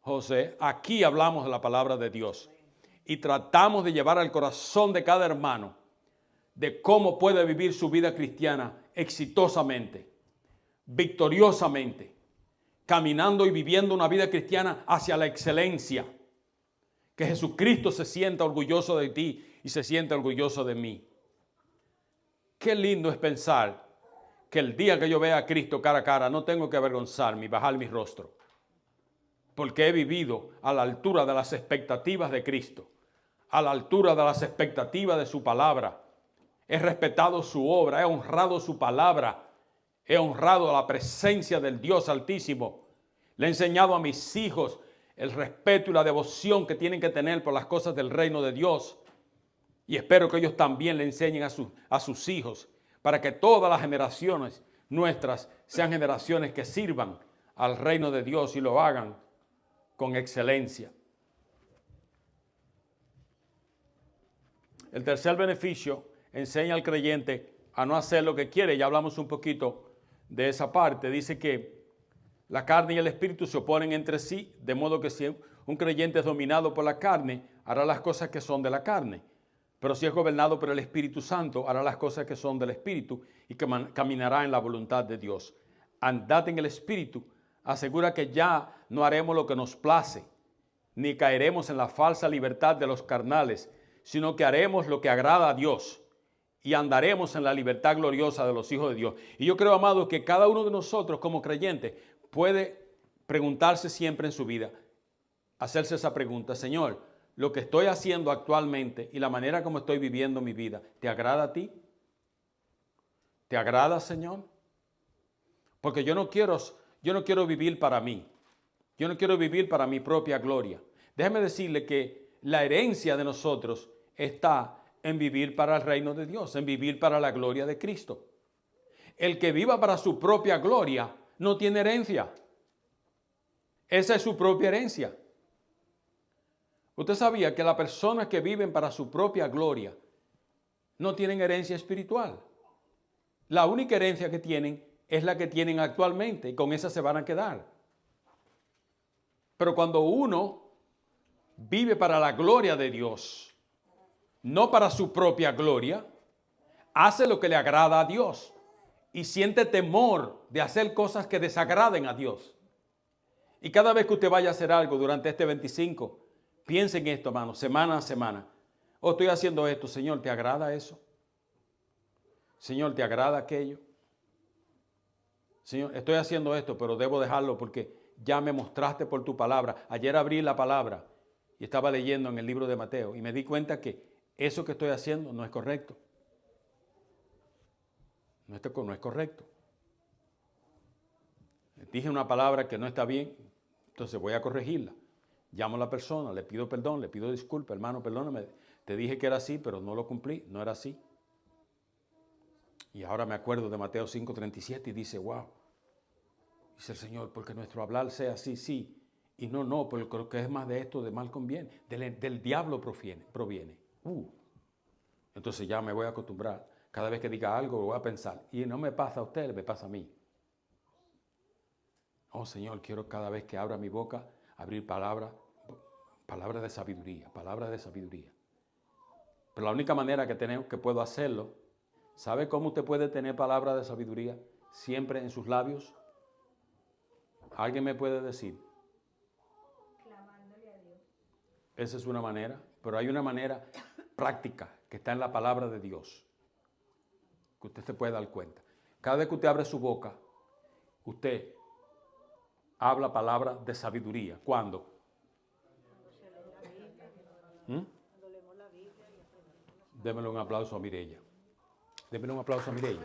José, aquí hablamos de la palabra de Dios y tratamos de llevar al corazón de cada hermano de cómo puede vivir su vida cristiana exitosamente, victoriosamente, caminando y viviendo una vida cristiana hacia la excelencia. Que Jesucristo se sienta orgulloso de ti y se sienta orgulloso de mí. Qué lindo es pensar que el día que yo vea a Cristo cara a cara no tengo que avergonzarme y bajar mi rostro. Porque he vivido a la altura de las expectativas de Cristo, a la altura de las expectativas de su palabra. He respetado su obra, he honrado su palabra, he honrado la presencia del Dios Altísimo. Le he enseñado a mis hijos el respeto y la devoción que tienen que tener por las cosas del reino de Dios. Y espero que ellos también le enseñen a sus hijos para que todas las generaciones nuestras sean generaciones que sirvan al reino de Dios y lo hagan con excelencia. El tercer beneficio enseña al creyente a no hacer lo que quiere. Ya hablamos un poquito de esa parte. Dice que la carne y el espíritu se oponen entre sí, de modo que si un creyente es dominado por la carne, hará las cosas que son de la carne. Pero si es gobernado por el Espíritu Santo, hará las cosas que son del Espíritu y que caminará en la voluntad de Dios. Andad en el Espíritu, asegura que ya no haremos lo que nos place, ni caeremos en la falsa libertad de los carnales, sino que haremos lo que agrada a Dios y andaremos en la libertad gloriosa de los hijos de Dios. Y yo creo, amados, que cada uno de nosotros como creyentes puede preguntarse siempre en su vida, hacerse esa pregunta: Señor, lo que estoy haciendo actualmente y la manera como estoy viviendo mi vida, ¿te agrada a ti? ¿Te agrada, Señor? Porque yo no quiero vivir para mí. Yo no quiero vivir para mi propia gloria. Déjeme decirle que la herencia de nosotros está en vivir para el reino de Dios, en vivir para la gloria de Cristo. El que viva para su propia gloria no tiene herencia. Esa es su propia herencia. Usted sabía que las personas que viven para su propia gloria no tienen herencia espiritual. La única herencia que tienen es la que tienen actualmente y con esa se van a quedar. Pero cuando uno vive para la gloria de Dios, no para su propia gloria, hace lo que le agrada a Dios y siente temor de hacer cosas que desagraden a Dios. Y cada vez que usted vaya a hacer algo durante este 25, piense en esto, hermano, semana a semana. Oh, estoy haciendo esto, Señor, ¿te agrada eso? Señor, ¿te agrada aquello? Señor, estoy haciendo esto, pero debo dejarlo porque ya me mostraste por tu palabra. Ayer abrí la palabra y estaba leyendo en el libro de Mateo y me di cuenta que eso que estoy haciendo no es correcto. No es correcto. Dije una palabra que no está bien, entonces voy a corregirla. Llamo a la persona, le pido perdón, le pido disculpas, hermano, perdóname, te dije que era así, pero no lo cumplí, no era así. Y ahora me acuerdo de Mateo 5:37 y dice, wow, Dice el Señor, porque nuestro hablar sea así, sí, y no, no, porque lo que es más de esto, de mal conviene. Del diablo proviene. Entonces ya me voy a acostumbrar. Cada vez que diga algo, voy a pensar. Y no me pasa a usted, me pasa a mí. Oh Señor, quiero cada vez que abra mi boca, abrir palabras de sabiduría, palabras de sabiduría. Pero la única manera que puedo hacerlo, ¿sabe cómo usted puede tener palabras de sabiduría siempre en sus labios? ¿Alguien me puede decir? Clamándole a Dios. Esa es una manera, pero hay una manera práctica que está en la palabra de Dios, que usted se puede dar cuenta. Cada vez que usted abre su boca, usted habla palabras de sabiduría. ¿Cuándo? Démelo un aplauso a Mireya. Démelo un aplauso a Mireya.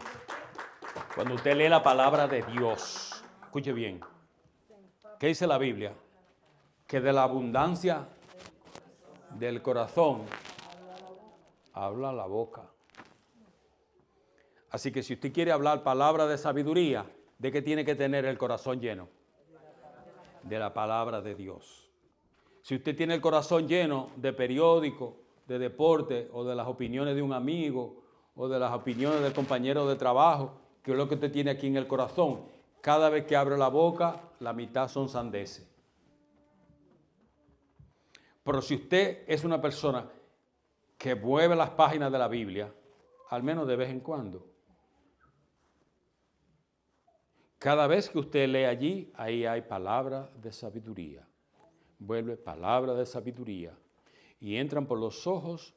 Cuando usted lee la palabra de Dios, escuche bien. ¿Qué dice la Biblia? Que de la abundancia del corazón habla la boca. Así que si usted quiere hablar palabra de sabiduría, ¿de qué tiene que tener el corazón lleno? De la palabra de Dios. Si usted tiene el corazón lleno de periódico, de deporte o de las opiniones de un amigo o de las opiniones del compañero de trabajo, que es lo que usted tiene aquí en el corazón, cada vez que abre la boca, la mitad son sandeces. Pero si usted es una persona que mueve las páginas de la Biblia, al menos de vez en cuando, cada vez que usted lee allí, ahí hay palabras de sabiduría. Vuelve palabras de sabiduría. Y entran por los ojos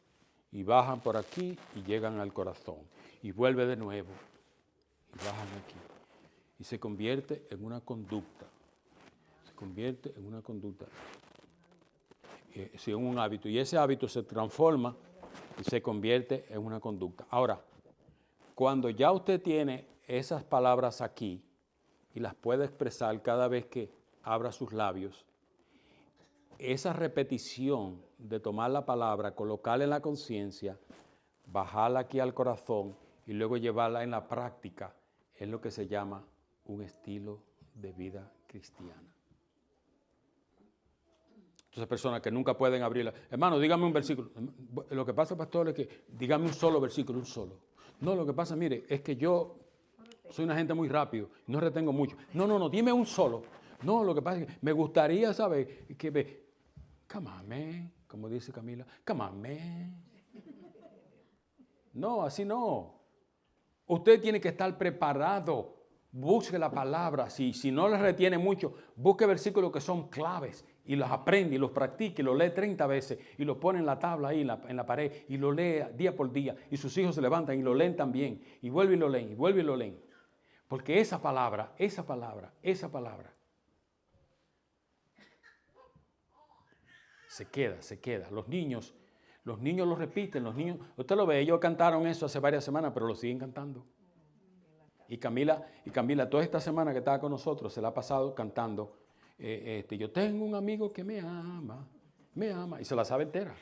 y bajan por aquí y llegan al corazón. Y vuelve de nuevo y bajan aquí. Y se convierte en una conducta. Se convierte en una conducta. En un hábito. Y ese hábito se transforma y se convierte en una conducta. Ahora, cuando ya usted tiene esas palabras aquí y las puede expresar cada vez que abra sus labios, esa repetición de tomar la palabra, colocarla en la conciencia, bajarla aquí al corazón y luego llevarla en la práctica, es lo que se llama un estilo de vida cristiana. Entonces, personas que nunca pueden abrirla. Hermano, dígame un versículo. Lo que pasa, pastor, es que dígame un solo versículo, un solo. No, lo que pasa, mire, es que yo soy una gente muy rápido, no retengo mucho. No, dime un solo. No, lo que pasa es que me gustaría saber que me... Come on, man, como dice Camila. Come on, man. No, así no. Usted tiene que estar preparado. Busque la palabra. Si no le retiene mucho, busque versículos que son claves y los aprende y los practique y los lee 30 veces y lo pone en la tabla ahí en la pared y lo lee día por día y sus hijos se levantan y lo leen también y vuelve y lo leen y vuelve y lo leen. Porque esa palabra se queda. Los niños lo repiten, los niños, usted lo ve, ellos cantaron eso hace varias semanas, pero lo siguen cantando. Y Camila, toda esta semana que estaba con nosotros, se la ha pasado cantando, yo tengo un amigo que me ama, y se la sabe entera.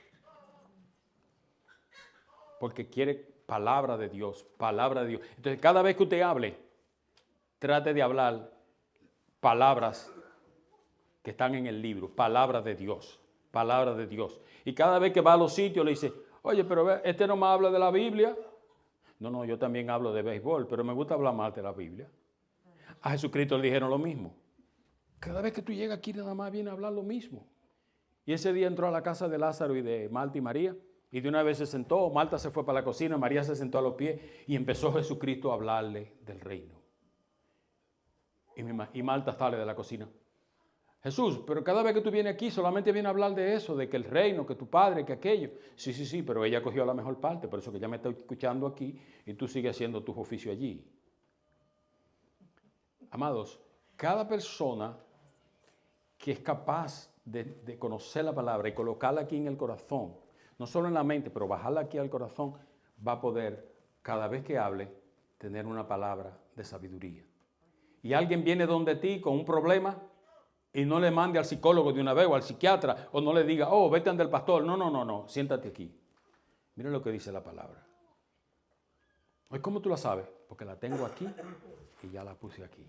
Porque quiere palabra de Dios. Entonces, cada vez que usted hable, trate de hablar palabras que están en el libro, palabras de Dios. Y cada vez que va a los sitios le dice, oye, pero este no me habla de la Biblia. No, yo también hablo de béisbol, pero me gusta hablar más de la Biblia. A Jesucristo le dijeron lo mismo. Cada vez que tú llegas aquí nada más viene a hablar lo mismo. Y ese día entró a la casa de Lázaro y de Marta y María, y de una vez se sentó, Marta se fue para la cocina, María se sentó a los pies, y empezó Jesucristo a hablarle del reino. Y Marta sale de la cocina. Jesús, pero cada vez que tú vienes aquí solamente viene a hablar de eso, de que el reino, que tu padre, que aquello. Sí, pero ella cogió la mejor parte, por eso que ella me está escuchando aquí y tú sigues haciendo tu oficio allí. Amados, cada persona que es capaz de conocer la palabra y colocarla aquí en el corazón, no solo en la mente, pero bajarla aquí al corazón, va a poder, cada vez que hable, tener una palabra de sabiduría. Y alguien viene donde ti con un problema y no le mande al psicólogo de una vez o al psiquiatra o no le diga, vete ante el pastor. No, siéntate aquí. Mira lo que dice la palabra. ¿Cómo tú la sabes? Porque la tengo aquí y ya la puse aquí.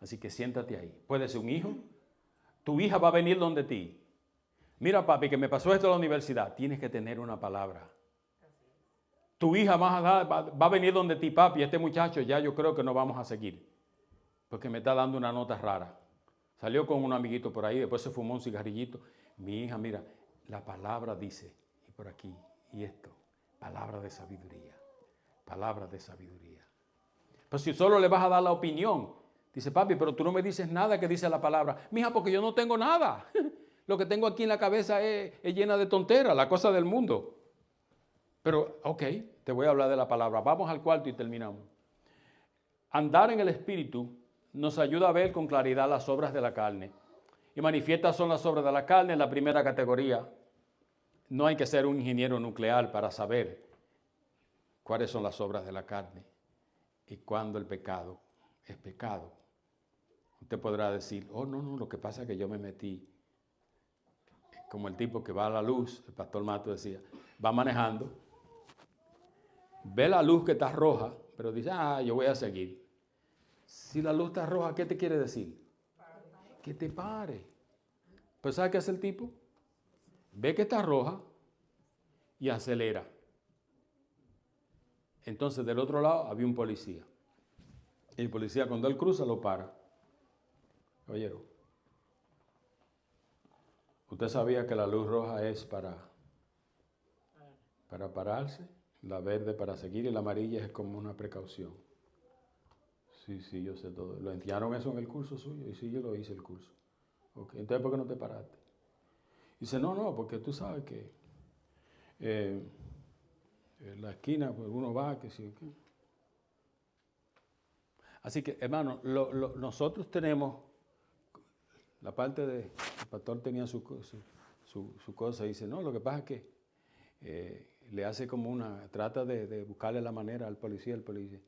Así que siéntate ahí. Puede ser un hijo. Tu hija va a venir donde ti. Mira, papi, que me pasó esto en la universidad. Tienes que tener una palabra. Tu hija va a venir donde ti, papi. Este muchacho ya yo creo que no vamos a seguir. Porque me está dando una nota rara. Salió con un amiguito por ahí, después se fumó un cigarrillito. Mi hija, mira, la palabra dice, y por aquí, y esto, palabra de sabiduría. Palabra de sabiduría. Pues si solo le vas a dar la opinión, dice, papi, pero tú no me dices nada que dice la palabra. Mija, porque yo no tengo nada. Lo que tengo aquí en la cabeza es llena de tonteras, la cosa del mundo. Pero, ok, te voy a hablar de la palabra. Vamos al cuarto y terminamos. Andar en el Espíritu nos ayuda a ver con claridad las obras de la carne. Y manifiestas son las obras de la carne en la primera categoría. No hay que ser un ingeniero nuclear para saber cuáles son las obras de la carne y cuándo el pecado es pecado. Usted podrá decir, oh, no, lo que pasa es que yo me metí. Como el tipo que va a la luz, el pastor Mato decía, va manejando, ve la luz que está roja, pero dice, yo voy a seguir. Si la luz está roja, ¿qué te quiere decir? Que te pare. Pues ¿sabe qué hace el tipo? Ve que está roja y acelera. Entonces del otro lado había un policía. Y el policía cuando él cruza lo para. Oyeron, ¿usted sabía que la luz roja es para pararse? La verde para seguir y la amarilla es como una precaución. Sí, yo sé todo. ¿Lo enseñaron eso en el curso suyo? Y sí, yo lo hice el curso. Okay. Entonces, ¿por qué no te paraste? Dice, no, porque tú sabes que en la esquina pues, uno va, que sí. Que. Así que, hermano, nosotros tenemos la parte de... El pastor tenía su cosa y dice, no, lo que pasa es que le hace como trata de buscarle la manera al policía. El policía,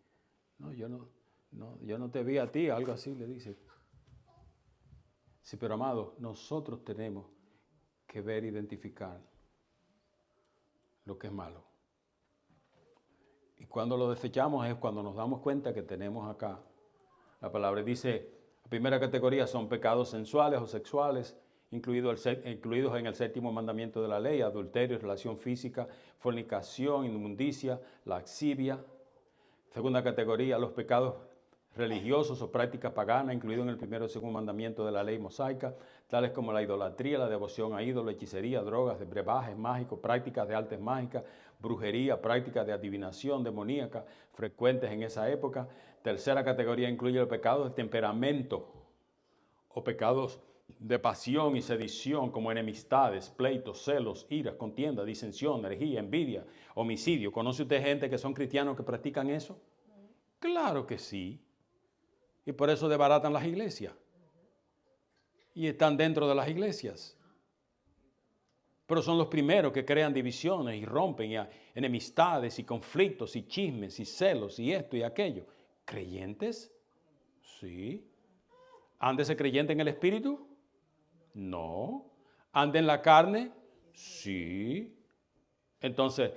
no, yo no te vi a ti, algo así le dice. Sí, pero amado, nosotros tenemos que ver, identificar lo que es malo. Y cuando lo desechamos es cuando nos damos cuenta que tenemos acá. La palabra dice, la primera categoría son pecados sensuales o sexuales, incluidos en el séptimo mandamiento de la ley, adulterio, relación física, fornicación, inmundicia, laxivia. Segunda categoría, los pecados religiosos o prácticas paganas, incluidos en el primero y segundo mandamiento de la ley mosaica, tales como la idolatría, la devoción a ídolos, hechicería, drogas, brebajes mágicos, prácticas de artes mágicas, brujería, prácticas de adivinación demoníaca, frecuentes en esa época. Tercera categoría incluye los pecados de temperamento o pecados de pasión y sedición, como enemistades, pleitos, celos, iras, contienda, disensión, herejía, envidia, homicidio. ¿Conoce usted gente que son cristianos que practican eso? Claro que sí. Y por eso desbaratan las iglesias. Y están dentro de las iglesias. Pero son los primeros que crean divisiones y rompen enemistades y conflictos y chismes y celos y esto y aquello. ¿Creyentes? Sí. ¿Anda ese creyente en el espíritu? No. ¿Anda en la carne? Sí. Entonces,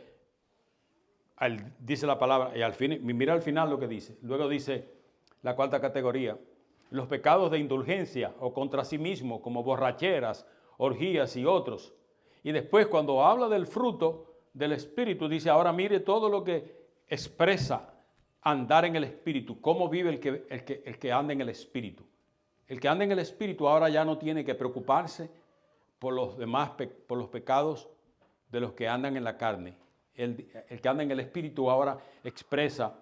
dice la palabra, y al fin, mira al final lo que dice. Luego dice la cuarta categoría, los pecados de indulgencia o contra sí mismo, como borracheras, orgías y otros. Y después cuando habla del fruto del Espíritu, dice, ahora mire todo lo que expresa andar en el Espíritu, cómo vive el que anda en el Espíritu. El que anda en el Espíritu ahora ya no tiene que preocuparse por los demás, por los pecados de los que andan en la carne. El que anda en el Espíritu ahora expresa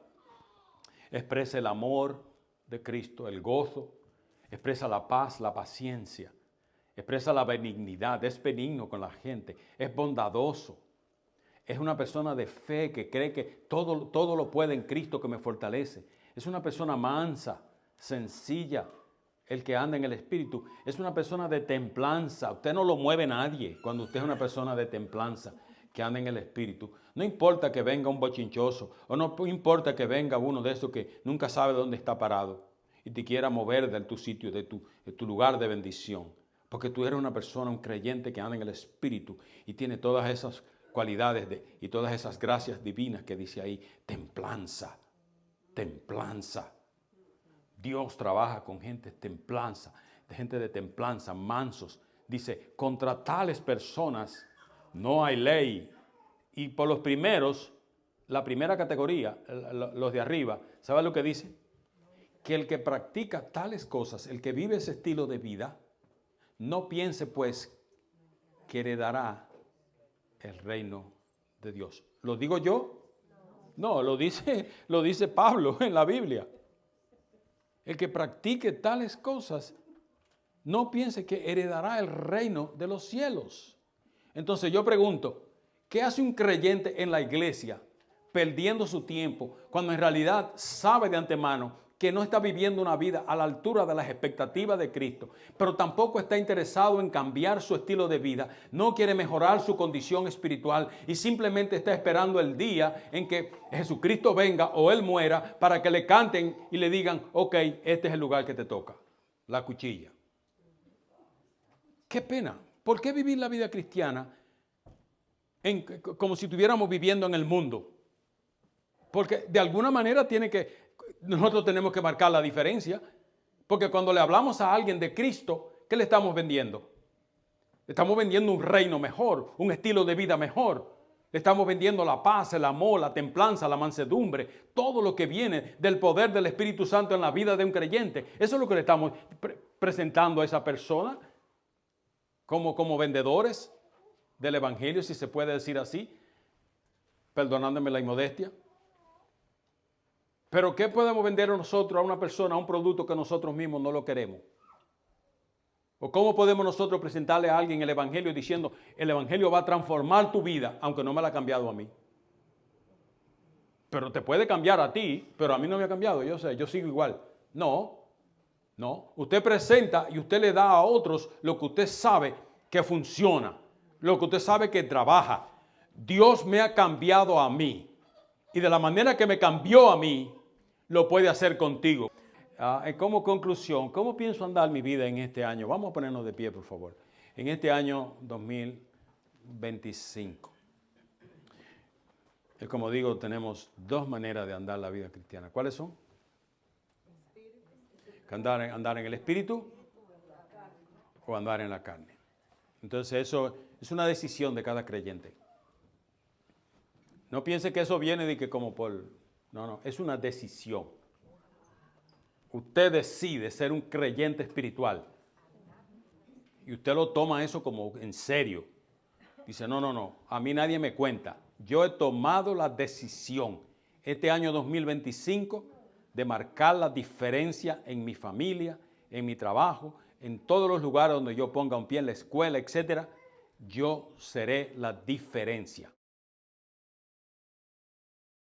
el amor de Cristo, el gozo, expresa la paz, la paciencia, expresa la benignidad, es benigno con la gente, es bondadoso, es una persona de fe que cree que todo lo puede en Cristo que me fortalece. Es una persona mansa, sencilla. El que anda en el Espíritu es una persona de templanza. Usted no lo mueve nadie cuando usted es una persona de templanza que anda en el Espíritu. No importa que venga un bochinchoso o no importa que venga uno de esos que nunca sabe dónde está parado y te quiera mover de tu sitio, de tu lugar de bendición. Porque tú eres una persona, un creyente que anda en el Espíritu y tiene todas esas cualidades y todas esas gracias divinas que dice ahí. Templanza, templanza. Dios trabaja con gente de templanza, mansos. Dice, contra tales personas no hay ley. Y por los primeros, la primera categoría, los de arriba, ¿sabe lo que dice? Que el que practica tales cosas, el que vive ese estilo de vida, no piense pues que heredará el reino de Dios. ¿Lo digo yo? No, lo dice Pablo en la Biblia. El que practique tales cosas, no piense que heredará el reino de los cielos. Entonces yo pregunto, ¿qué hace un creyente en la iglesia perdiendo su tiempo cuando en realidad sabe de antemano que no está viviendo una vida a la altura de las expectativas de Cristo, pero tampoco está interesado en cambiar su estilo de vida, no quiere mejorar su condición espiritual y simplemente está esperando el día en que Jesucristo venga o Él muera para que le canten y le digan, ok, este es el lugar que te toca, la cuchilla? Qué pena. ¿Por qué vivir la vida cristiana como si estuviéramos viviendo en el mundo? Porque de alguna manera nosotros tenemos que marcar la diferencia. Porque cuando le hablamos a alguien de Cristo, ¿qué le estamos vendiendo? Le estamos vendiendo un reino mejor, un estilo de vida mejor. Le estamos vendiendo la paz, el amor, la templanza, la mansedumbre, todo lo que viene del poder del Espíritu Santo en la vida de un creyente. Eso es lo que le estamos presentando a esa persona como vendedores del Evangelio, si se puede decir así, perdonándome la inmodestia. Pero ¿qué podemos vender nosotros a una persona, a un producto que nosotros mismos no lo queremos? ¿O cómo podemos nosotros presentarle a alguien el Evangelio diciendo, el Evangelio va a transformar tu vida, aunque no me la ha cambiado a mí? Pero te puede cambiar a ti, pero a mí no me ha cambiado, yo sé, yo sigo igual. No. Usted presenta y usted le da a otros lo que usted sabe que funciona, lo que usted sabe que trabaja. Dios me ha cambiado a mí. Y de la manera que me cambió a mí, lo puede hacer contigo. Como conclusión, ¿cómo pienso andar mi vida en este año? Vamos a ponernos de pie, por favor. En este año 2025. Como digo, tenemos dos maneras de andar la vida cristiana. ¿Cuáles son? Andar en el Espíritu o andar en la carne. Entonces eso es una decisión de cada creyente. No piense que eso viene de que como por... No, es una decisión. Usted decide ser un creyente espiritual. Y usted lo toma eso como en serio. Dice, no, a mí nadie me cuenta. Yo he tomado la decisión este año 2025 de marcar la diferencia en mi familia, en mi trabajo, en todos los lugares donde yo ponga un pie, en la escuela, etc. Yo seré la diferencia.